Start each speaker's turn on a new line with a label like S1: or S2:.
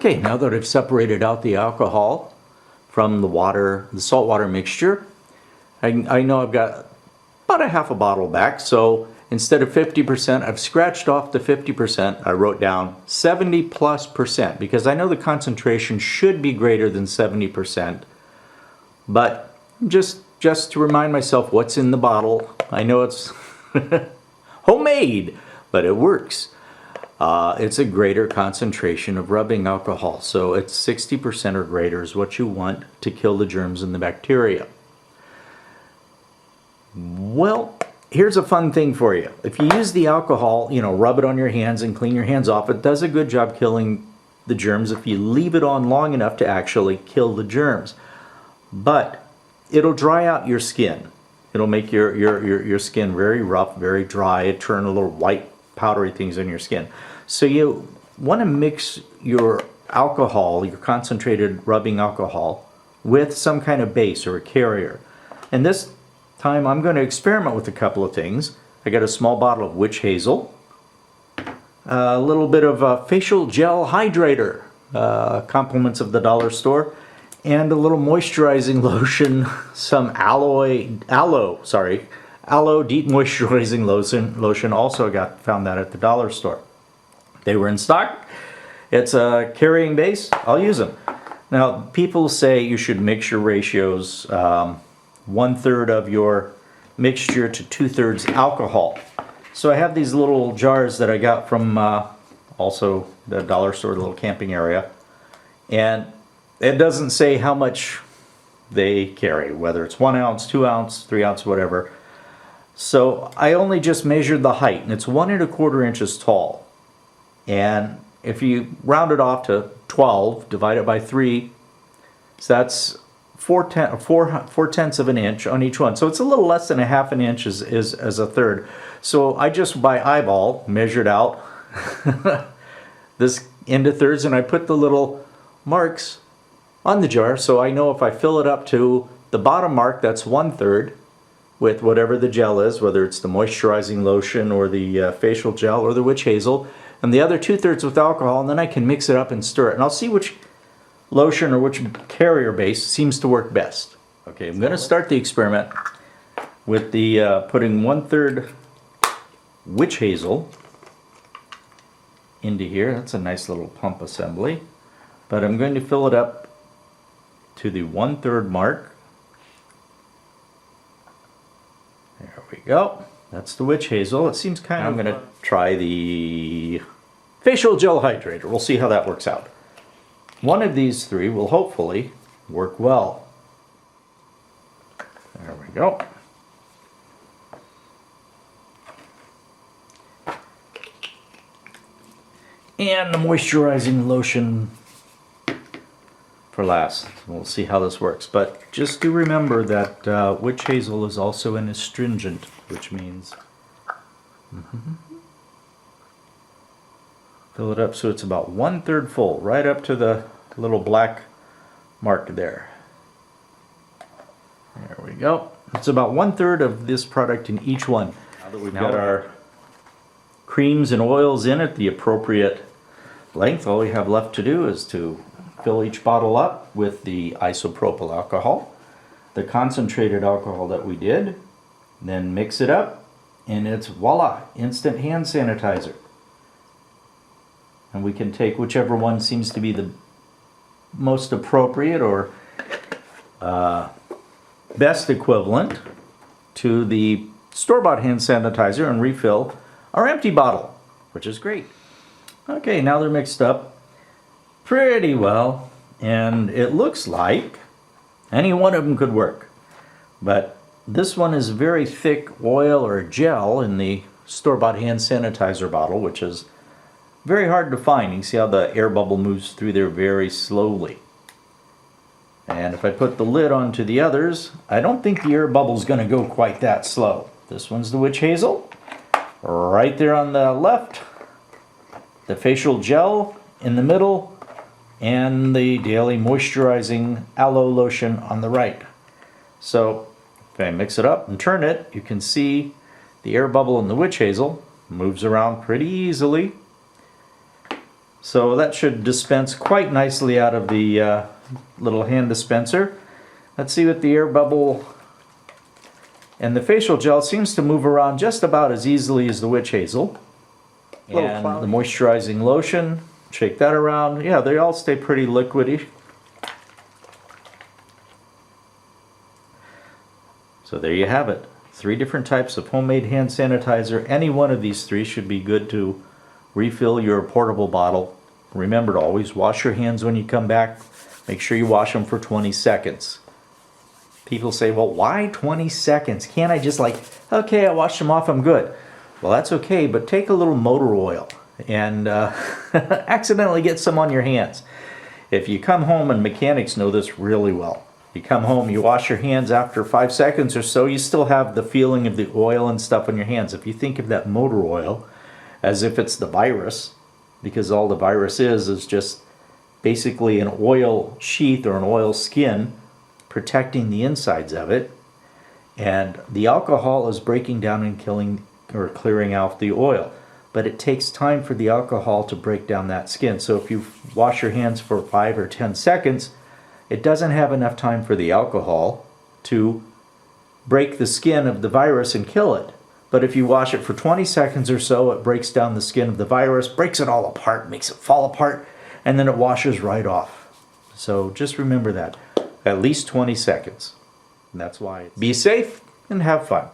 S1: Okay, now that I've separated out the alcohol from the water, the salt water mixture, I know I've got about a half a bottle back, so instead of 50%, I've scratched off the 50%. I wrote down 70+% because I know the concentration should be greater than 70%, but just to remind myself what's in the bottle. I know it's homemade, but it works. It's a greater concentration of rubbing alcohol, so it's 60% or greater is what you want to kill the germs and the bacteria. Well, here's a fun thing for you. If you use the alcohol, rub it on your hands and clean your hands off, it does a good job killing the germs if you leave it on long enough to actually kill the germs. But it'll dry out your skin. It'll make your skin very rough, very dry. It turn a little white, powdery things in your skin. So you want to mix your alcohol, your concentrated rubbing alcohol, with some kind of base or a carrier. And this time I'm going to experiment with a couple of things. I got a small bottle of witch hazel, a little bit of facial gel hydrator, compliments of the dollar store, and a little moisturizing lotion, some aloe deep moisturizing lotion. Also found that at the dollar store. They were in stock. It's a carrying base. I'll use them. Now, people say you should mix your ratios 1/3 of your mixture to 2/3 alcohol. So I have these little jars that I got from also the dollar store, the little camping area, and it doesn't say how much they carry, whether it's 1 ounce, 2 ounce, 3 ounce, whatever. So I only just measured the height, and it's 1 1/4 inches tall. And if you round it off to 12, divide it by 3, so that's 4/10 of an inch on each one. So it's a little less than a half an inch as a third. So I just by eyeball measured out this into thirds, and I put the little marks on the jar, so I know if I fill it up to the bottom mark, that's 1/3 with whatever the gel is, whether it's the moisturizing lotion or the facial gel or the witch hazel, and the other 2/3 with alcohol, and then I can mix it up and stir it, and I'll see which lotion or which carrier base seems to work best. Okay, I'm going to start the experiment with the putting 1/3 witch hazel into here. That's a nice little pump assembly, but I'm going to fill it up to the 1/3 mark. There we go. That's the witch hazel. It seems kind of... I'm going to try the facial gel hydrator. We'll see how that works out. One of these three will hopefully work well. There we go. And the moisturizing lotion for last. We'll see how this works, but just do remember that witch hazel is also an astringent, which means fill it up so it's about 1/3 full, right up to the little black mark there. There we go. It's about 1/3 of this product in each one. Now that we've got our creams and oils in at the appropriate length, all we have left to do is to fill each bottle up with the isopropyl alcohol, the concentrated alcohol that we did, then mix it up, and it's voila, instant hand sanitizer. And we can take whichever one seems to be the most appropriate or best equivalent to the store-bought hand sanitizer and refill our empty bottle, which is great. Okay, now they're mixed up pretty well, and it looks like any one of them could work. But this one is very thick oil or gel in the store-bought hand sanitizer bottle, which is very hard to find. You can see how the air bubble moves through there very slowly. And if I put the lid onto the others, I don't think the air bubble is going to go quite that slow. This one's the witch hazel. Right there on the left, the facial gel in the middle, and the daily moisturizing aloe lotion on the right. So if I mix it up and turn it, you can see the air bubble in the witch hazel moves around pretty easily. So that should dispense quite nicely out of the little hand dispenser. Let's see what the air bubble and the facial gel seems to move around just about as easily as the witch hazel. And the moisturizing lotion, shake that around. Yeah, they all stay pretty liquidy. So there you have it. 3 different types of homemade hand sanitizer. Any one of these 3 should be good to refill your portable bottle. Remember to always wash your hands when you come back. Make sure you wash them for 20 seconds. People say, well, why 20 seconds? Can't I just okay, I washed them off, I'm good. Well, that's okay, but take a little motor oil and accidentally get some on your hands. If you come home, and mechanics know this really well, you come home, you wash your hands after 5 seconds or so, you still have the feeling of the oil and stuff on your hands. If you think of that motor oil as if it's the virus, because all the virus is just basically an oil sheath or an oil skin protecting the insides of it, and the alcohol is breaking down and killing or clearing out the oil. But it takes time for the alcohol to break down that skin. So if you wash your hands for 5 or 10 seconds, it doesn't have enough time for the alcohol to break the skin of the virus and kill it. But if you wash it for 20 seconds or so, it breaks down the skin of the virus, breaks it all apart, makes it fall apart, and then it washes right off. So just remember that. At least 20 seconds. And that's why. Be safe and have fun.